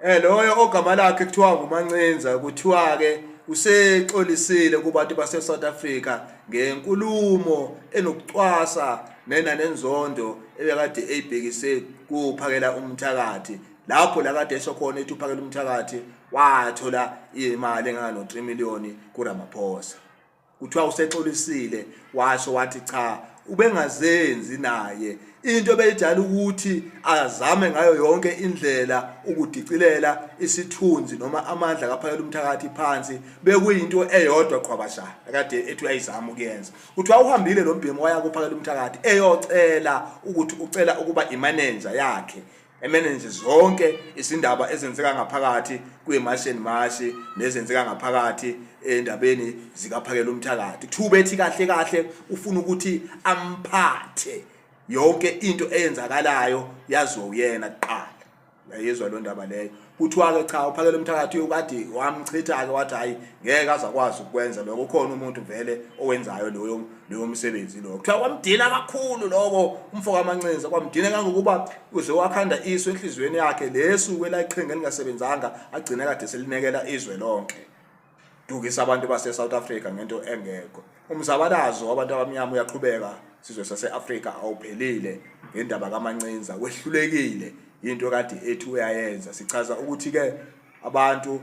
Loyo ogama lakhe kuthiwa nguMancinza kuthiwa ke usexolisile kubantu base South Africa ngenkulumo enokucwasa nenzondo ebekade eyibhekise kuphakela umthakathi lapho la kade esho khona ethi uphakela umthakathi wathola imali engana no 3 million kuRamaphosa. Kuthiwa usexolisile washo wathi cha ubengazenzi naye into beyijala ukuthi azame ngayo yonke indlela ukudicilela isithunzi noma amandla kaphakela umthakathi phansi bekuyinto eyodwa qhwabasha akade ethi uyayizama ukuyenza. Kuthiwa uhambile lo mbhemu waya kuphakela umthakathi eyocela ukuthi ucela ukuba imanager yakhe emanage zonke izindaba ezenzeka ngaphakathi kweMarch nezenzeka ngaphakathi endabeni zikaphakela umthakathi. Thubethi kahle kahle ufuna ukuthi amphathe yonke into eyenzakalayo yazo uyena kuqala. Yayizwa lo ndaba leyo. Kuthiwa ke cha uphakela umthakathi ukade wamchitha ke wathi hayi ngeke azakwazi ukwenza lokho khona umuntu vele owenzayo leyo msebenzi lokho. Kuthiwa kwamdina kakhulu lokho umfoko kaMancinza kwamdina kangokuba uze wakhanda iso enhlizweni yakhe lesuku elayiqhinga lingasebenzanga agcina kade selinekela izwe lonke. Dukisa abantu base South Africa ngento engekho. Umzabalazo wabantu abamnyama uyaqhubeka sizwe sase-Africa awuphelile ngendaba kaMancinza wehlulekile into kade ethi uyayenza. Sichaza ukuthi ke abantu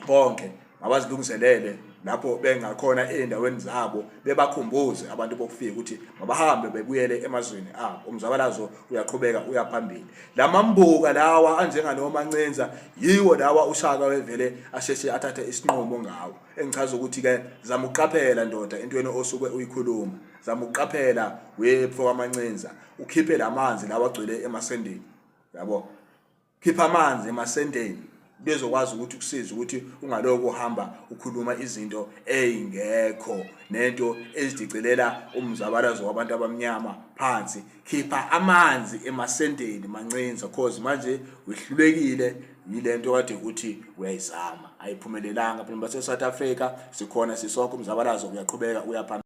bonke mabazilungiselele lapho bengakhona endaweni zabo bebakhumbuze abantu bokufika ukuthi mabahambe bebuyele emazweni abo. Umzabalazo uyaqhubeka uyaphambili. Lamambuka lawa anjengalo Mancinza yiwo lawa uShaka wevele asheshe athathe isinqumo ngawo. Engichaza ukuthi ke zama uqaphela ndoda entweni osuke uyikhuluma. Zama uqaphela wepho kaMancinza ukhiphe lamanzi lawa agcwele emasendeni. Yabo khipha amanzi emasendeni bezokwazi ukuthi kusiza ukuthi ungaloko uhamba ukhuluma izinto ezingekho nento ezidicelela umzabalazo wabantu abamnyama phansi. Khipha amanzi emasendeni Mancinza cause manje wehlulekile yilento kade ukuthi uyayizama ayiphumelelanga phela base South Africa sikhona sisonke umzabalazo uyaqhubeka uyaphambili.